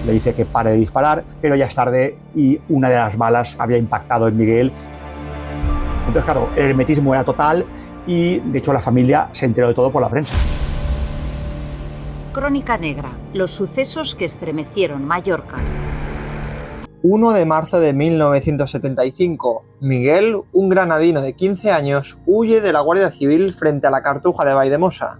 le dice que pare de disparar, pero ya es tarde y una de las balas había impactado en Miguel. Entonces, claro, el hermetismo era total y, de hecho, la familia se enteró de todo por la prensa. Crónica Negra, los sucesos que estremecieron Mallorca. 1 de marzo de 1975. Miguel, un granadino de 15 años, huye de la Guardia Civil frente a la Cartuja de Valldemosa.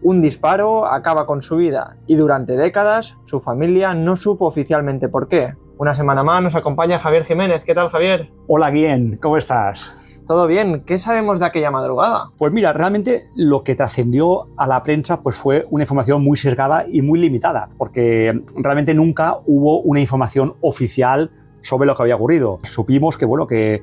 Un disparo acaba con su vida y durante décadas su familia no supo oficialmente por qué. Una semana más nos acompaña Javier Jiménez. ¿Qué tal, Javier? Hola, Guillén, ¿cómo estás? ¿Todo bien? ¿Qué sabemos de aquella madrugada? Pues mira, realmente lo que trascendió a la prensa pues fue una información muy sesgada y muy limitada, porque realmente nunca hubo una información oficial sobre lo que había ocurrido. Supimos que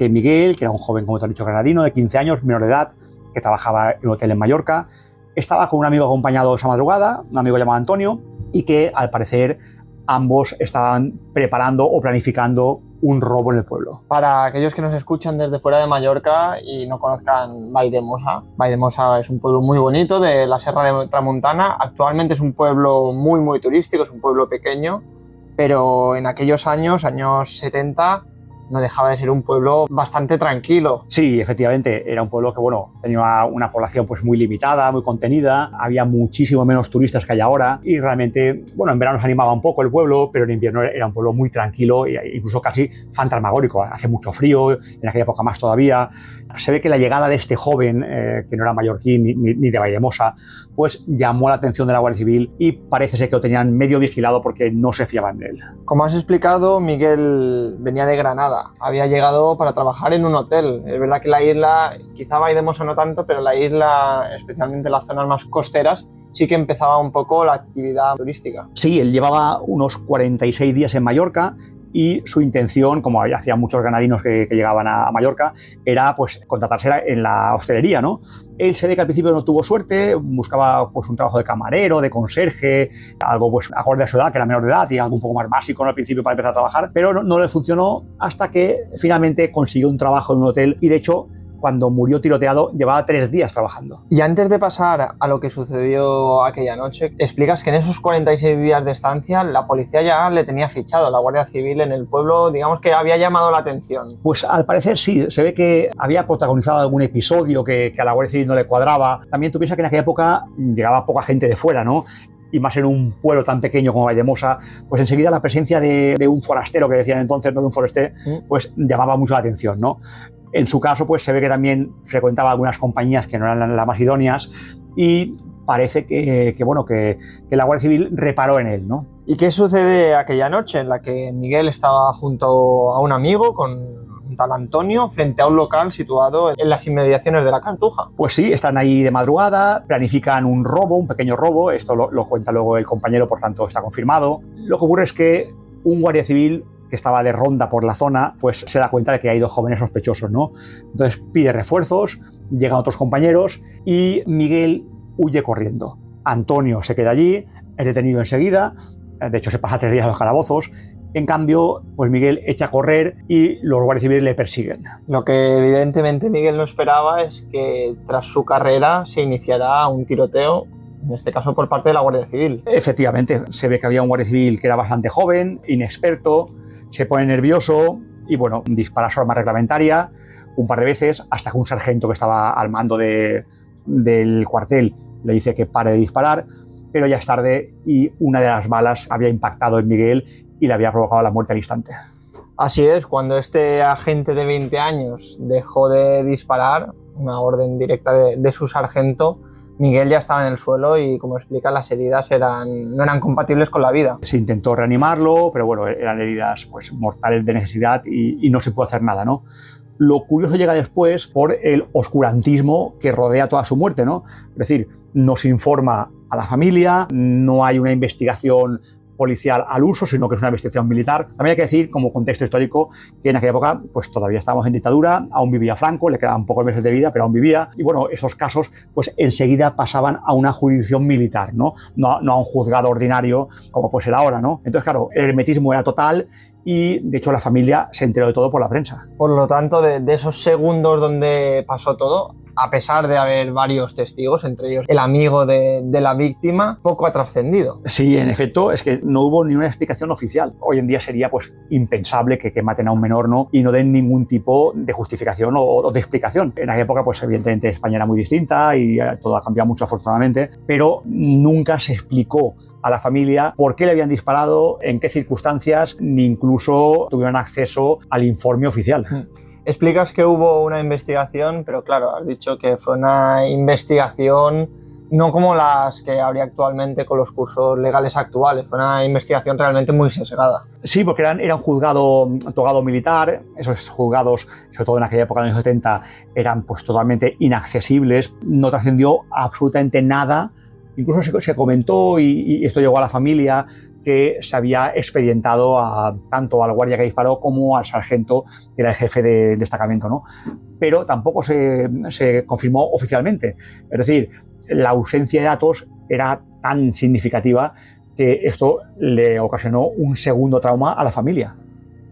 Miguel, que era un joven, como te has dicho, granadino, de 15 años, menor de edad, que trabajaba en un hotel en Mallorca, estaba con un amigo acompañado esa madrugada, un amigo llamado Antonio, y que al parecer ambos estaban preparando o planificando un robo en el pueblo. Para aquellos que nos escuchan desde fuera de Mallorca y no conozcan Valldemosa, Valldemosa es un pueblo muy bonito de la Serra de Tramuntana. Actualmente es un pueblo muy turístico, es un pueblo pequeño, pero en aquellos años 70, no dejaba de ser un pueblo bastante tranquilo. Sí, efectivamente, era un pueblo que tenía una población pues muy limitada, muy contenida, había muchísimo menos turistas que hay ahora y realmente, en verano se animaba un poco el pueblo, pero en invierno era un pueblo muy tranquilo e incluso casi fantasmagórico. Hace mucho frío, en aquella época más todavía. Se ve que la llegada de este joven, que no era mallorquín ni de Valldemosa, pues llamó la atención de la Guardia Civil y parece ser que lo tenían medio vigilado porque no se fiaban de él. Como has explicado, Miguel venía de Granada. Había llegado para trabajar en un hotel. Es verdad que la isla, quizá Valldemosa no tanto, pero la isla, especialmente las zonas más costeras, sí que empezaba un poco la actividad turística. Sí, él llevaba unos 46 días en Mallorca y su intención, como hacían muchos granadinos que llegaban a Mallorca, era pues contratarse en la hostelería, ¿no? Él se ve que al principio no tuvo suerte, buscaba pues un trabajo de camarero, de conserje, algo pues acorde a su edad, que era menor de edad, y algo un poco más básico, ¿no?, al principio para empezar a trabajar, pero no le funcionó hasta que finalmente consiguió un trabajo en un hotel y, de hecho, cuando murió tiroteado, llevaba 3 días trabajando. Y antes de pasar a lo que sucedió aquella noche, explicas que en esos 46 días de estancia la policía ya le tenía fichado, la Guardia Civil en el pueblo, digamos que había llamado la atención. Pues al parecer sí, se ve que había protagonizado algún episodio que a la Guardia Civil no le cuadraba. También tú piensas que en aquella época llegaba poca gente de fuera, ¿no? Y más en un pueblo tan pequeño como Valldemosa, pues enseguida la presencia de un forastero, que decían entonces, no de un forastero, pues llamaba mucho la atención, ¿no? En su caso, pues se ve que también frecuentaba algunas compañías que no eran las más idóneas y parece que la Guardia Civil reparó en él, ¿no? ¿Y qué sucede aquella noche en la que Miguel estaba junto a un amigo con un tal Antonio frente a un local situado en las inmediaciones de la Cartuja? Pues sí, están ahí de madrugada, planifican un robo, un pequeño robo, esto lo cuenta luego el compañero, por tanto está confirmado. Lo que ocurre es que un guardia civil que estaba de ronda por la zona, pues se da cuenta de que hay 2 jóvenes sospechosos, ¿no? Entonces pide refuerzos, llegan otros compañeros y Miguel huye corriendo. Antonio se queda allí, es detenido enseguida, de hecho se pasa 3 días en los calabozos. En cambio, pues Miguel echa a correr y los guardias civiles le persiguen. Lo que evidentemente Miguel no esperaba es que tras su carrera se iniciará un tiroteo, en este caso por parte de la Guardia Civil. Efectivamente, se ve que había un guardia civil que era bastante joven, inexperto, se pone nervioso y dispara su arma reglamentaria un par de veces hasta que un sargento que estaba al mando del cuartel le dice que pare de disparar, pero ya es tarde y una de las balas había impactado en Miguel y le había provocado la muerte al instante. Así es, cuando este agente de 20 años dejó de disparar, una orden directa de su sargento, Miguel ya estaba en el suelo y, como explica, las heridas no eran compatibles con la vida. Se intentó reanimarlo, pero eran heridas pues mortales de necesidad y no se puede hacer nada, ¿no? Lo curioso llega después por el oscurantismo que rodea toda su muerte, ¿no? Es decir, no se informa a la familia, no hay una investigación policial al uso, sino que es una investigación militar. También hay que decir, como contexto histórico, que en aquella época pues todavía estábamos en dictadura, aún vivía Franco, le quedaban pocos meses de vida, pero aún vivía. Y esos casos pues enseguida pasaban a una jurisdicción militar, no a un juzgado ordinario como puede ser ahora, ¿no? Entonces, claro, el hermetismo era total y de hecho la familia se enteró de todo por la prensa. Por lo tanto, de esos segundos donde pasó todo, a pesar de haber varios testigos, entre ellos el amigo de la víctima, poco ha trascendido. Sí, en efecto, es que no hubo ni una explicación oficial. Hoy en día sería pues impensable que maten a un menor, ¿no? Y no den ningún tipo de justificación o de explicación. En aquella época, pues evidentemente España era muy distinta y todo ha cambiado mucho afortunadamente, pero nunca se explicó a la familia por qué le habían disparado, en qué circunstancias, ni incluso tuvieron acceso al informe oficial. Explicas que hubo una investigación, pero claro, has dicho que fue una investigación no como las que habría actualmente con los cursos legales actuales, fue una investigación realmente muy sesgada. Sí, porque era un juzgado togado militar, esos juzgados, sobre todo en aquella época de los años 70, eran pues totalmente inaccesibles, no trascendió absolutamente nada, incluso se comentó y esto llegó a la familia, que se había expedientado tanto al guardia que disparó como al sargento, que era el jefe del destacamento, ¿no? Pero tampoco se confirmó oficialmente. Es decir, la ausencia de datos era tan significativa que esto le ocasionó un segundo trauma a la familia.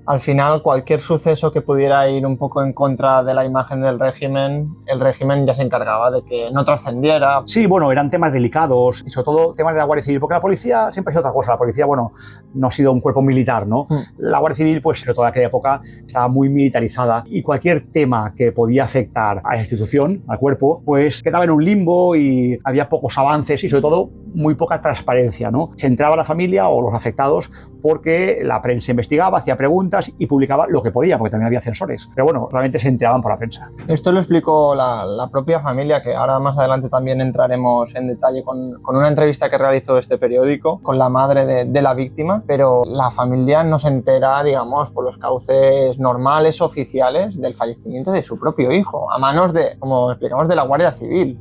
Al final, cualquier suceso que pudiera ir un poco en contra de la imagen del régimen, el régimen ya se encargaba de que no trascendiera. Sí, bueno, eran temas delicados y sobre todo temas de la Guardia Civil, porque la policía siempre ha sido otra cosa. La policía, bueno, no ha sido un cuerpo militar, ¿no? La Guardia Civil, pues sobre todo en aquella época, estaba muy militarizada y cualquier tema que podía afectar a la institución, al cuerpo, pues quedaba en un limbo y había pocos avances y sobre todo muy poca transparencia, ¿no? Se entraba la familia o los afectados porque la prensa investigaba, hacía preguntas y publicaba lo que podía, porque también había censores. Pero bueno, realmente se enteraban por la prensa. Esto lo explicó la propia familia, que ahora más adelante también entraremos en detalle con una entrevista que realizó este periódico con la madre de la víctima, pero la familia no se entera, digamos, por los cauces normales, oficiales, del fallecimiento de su propio hijo, a manos de, como explicamos, de la Guardia Civil.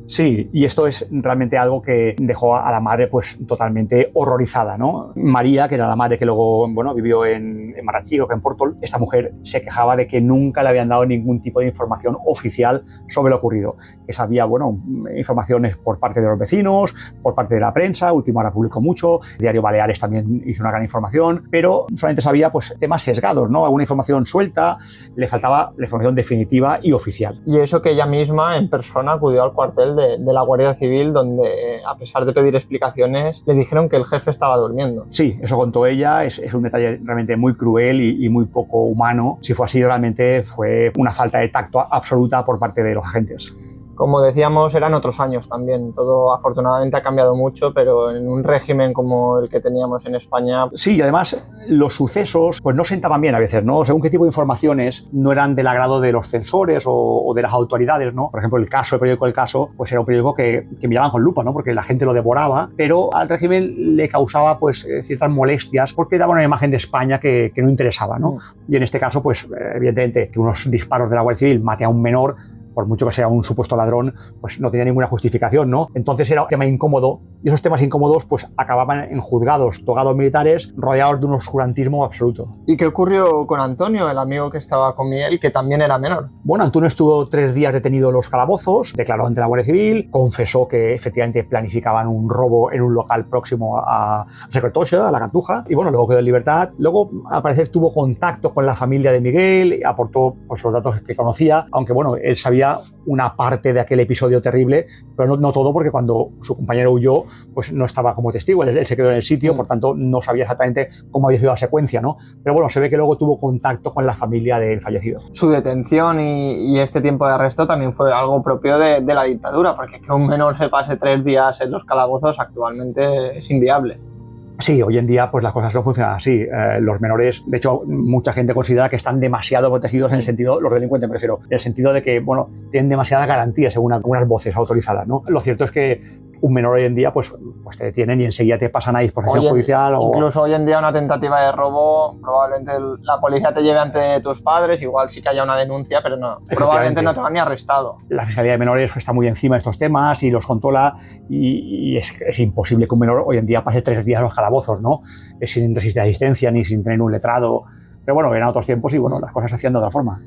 Sí, y esto es realmente algo que dejó a la madre pues totalmente horrorizada, ¿no? María, que era la madre que luego, bueno, vivió en Marratxí, o en Pórtol, esta mujer se quejaba de que nunca le habían dado ningún tipo de información oficial sobre lo ocurrido. Que sabía, bueno, informaciones por parte de los vecinos, por parte de la prensa, Última Hora publicó mucho, el diario Baleares también hizo una gran información, pero solamente sabía pues temas sesgados, ¿no? Alguna información suelta, le faltaba la información definitiva y oficial. Y eso que ella misma en persona acudió al cuartel de la Guardia Civil, donde a pesar de pedir explicaciones le dijeron que el jefe estaba durmiendo. Sí, eso contó ella, es un detalle realmente muy cruel y muy poco humano. Si fue así, realmente fue una falta de tacto absoluta por parte de los agentes. Como decíamos, eran otros años también. Todo afortunadamente ha cambiado mucho, pero en un régimen como el que teníamos en España... Sí, y además los sucesos pues no sentaban bien a veces, ¿no? Según qué tipo de informaciones no eran del agrado de los censores o de las autoridades, ¿no? Por ejemplo, el periódico El Caso, pues era un periódico que miraban con lupa, ¿no? Porque la gente lo devoraba, pero al régimen le causaba pues ciertas molestias porque daba una imagen de España que no interesaba, ¿no? Y en este caso, pues evidentemente que unos disparos de la Guardia Civil mate a un menor, por mucho que sea un supuesto ladrón, pues no tenía ninguna justificación, ¿no? Entonces era un tema incómodo y esos temas incómodos pues acababan en juzgados togados militares rodeados de un oscurantismo absoluto. ¿Y qué ocurrió con Antonio, el amigo que estaba con Miguel, que también era menor? Bueno, Antonio estuvo 3 días detenido en los calabozos, declaró ante la Guardia Civil, confesó que efectivamente planificaban un robo en un local próximo a Secretosa, a la Cartuja, y bueno, luego quedó en libertad. Luego, al parecer, tuvo contacto con la familia de Miguel, aportó pues, los datos que conocía, aunque bueno, él sabía una parte de aquel episodio terrible, pero no todo, porque cuando su compañero huyó, pues no estaba como testigo, él se quedó en el sitio, por tanto no sabía exactamente cómo había sido la secuencia, ¿no? Pero bueno, se ve que luego tuvo contacto con la familia del fallecido. Su detención y este tiempo de arresto también fue algo propio de la dictadura, porque que un menor se pase 3 días en los calabozos actualmente es inviable. Sí, hoy en día pues las cosas no funcionan así. Los menores, de hecho, mucha gente considera que están demasiado protegidos en el sentido, los delincuentes me refiero, en el sentido de que, bueno, tienen demasiadas garantías según algunas voces autorizadas, ¿no? Lo cierto es que un menor hoy en día pues te detienen y enseguida te pasan a disposición judicial. Incluso hoy en día una tentativa de robo, probablemente la policía te lleve ante tus padres, igual sí que haya una denuncia, pero no, probablemente no te van ni arrestado. La Fiscalía de Menores está muy encima de estos temas y los controla y es imposible que un menor hoy en día pase 3 días en los calabozos, ¿no? Sin resistir a asistencia ni sin tener un letrado. Pero bueno, eran otros tiempos y bueno, las cosas se hacían de otra forma.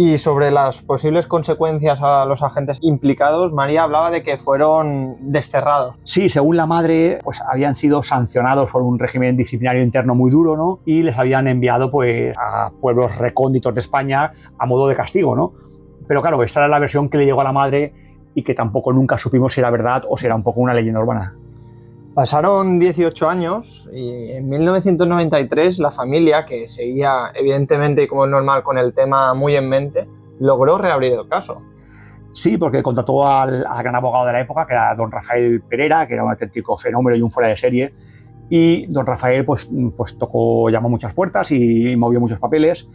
Y sobre las posibles consecuencias a los agentes implicados, María hablaba de que fueron desterrados. Sí, según la madre, pues habían sido sancionados por un régimen disciplinario interno muy duro, ¿no? Y les habían enviado pues a pueblos recónditos de España a modo de castigo, ¿no? Pero claro, esta era la versión que le llegó a la madre y que tampoco nunca supimos si era verdad o si era un poco una leyenda urbana. Pasaron 18 años y en 1993 la familia, que seguía evidentemente y como es normal con el tema muy en mente, logró reabrir el caso. Sí, porque contrató al gran abogado de la época, que era don Rafael Pereira, que era un auténtico fenómeno y un fuera de serie. Y don Rafael pues llamó muchas puertas y movió muchos papeles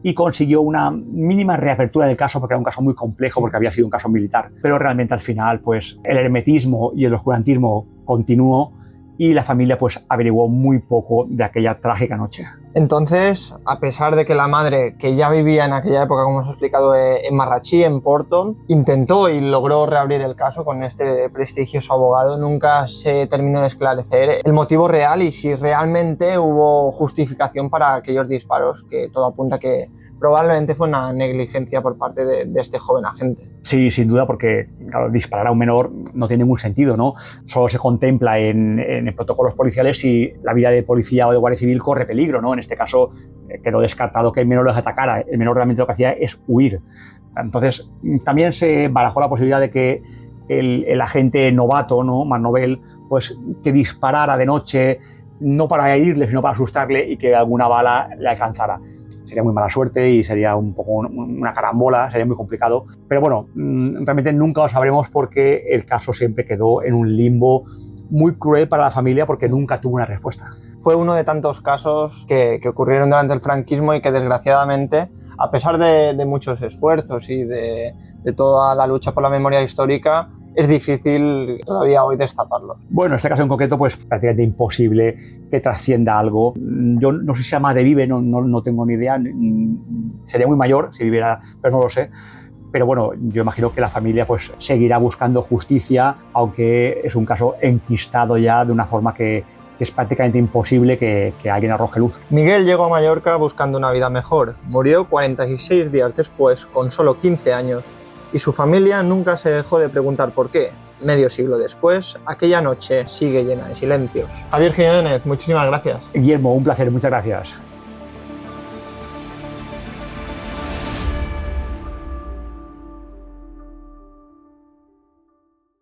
y consiguió una mínima reapertura del caso, porque era un caso muy complejo, porque había sido un caso militar. Pero realmente al final pues el hermetismo y el oscurantismo continuó y la familia pues averiguó muy poco de aquella trágica noche. Entonces, a pesar de que la madre, que ya vivía en aquella época, como os he explicado, en Marratxí, en Porton, intentó y logró reabrir el caso con este prestigioso abogado, nunca se terminó de esclarecer el motivo real y si realmente hubo justificación para aquellos disparos, que todo apunta que probablemente fue una negligencia por parte de este joven agente. Sí, sin duda, porque claro, disparar a un menor no tiene ningún sentido, ¿no? Solo se contempla en protocolos policiales si la vida de policía o de guardia civil corre peligro, ¿no? En este caso quedó descartado que el menor los atacara. El menor realmente lo que hacía es huir. Entonces también se barajó la posibilidad de que el agente novato, ¿no? Marnovel, pues que disparara de noche, no para herirle, sino para asustarle y que alguna bala le alcanzara. Sería muy mala suerte y sería un poco una carambola, sería muy complicado. Pero bueno, realmente nunca lo sabremos porque el caso siempre quedó en un limbo muy cruel para la familia porque nunca tuvo una respuesta. Fue uno de tantos casos que ocurrieron durante el franquismo y que desgraciadamente, a pesar de muchos esfuerzos y de toda la lucha por la memoria histórica, es difícil todavía hoy destaparlo. Bueno, en este caso en concreto, pues prácticamente imposible que trascienda algo. Yo no sé si la madre vive, no tengo ni idea. Sería muy mayor si viviera, pero no lo sé. Pero bueno, yo imagino que la familia pues seguirá buscando justicia, aunque es un caso enquistado ya de una forma que es prácticamente imposible que alguien arroje luz. Miguel llegó a Mallorca buscando una vida mejor. Murió 46 días después, con solo 15 años, y su familia nunca se dejó de preguntar por qué. Medio siglo después, aquella noche sigue llena de silencios. Javier Jiménez, muchísimas gracias. Guillermo, un placer, muchas gracias.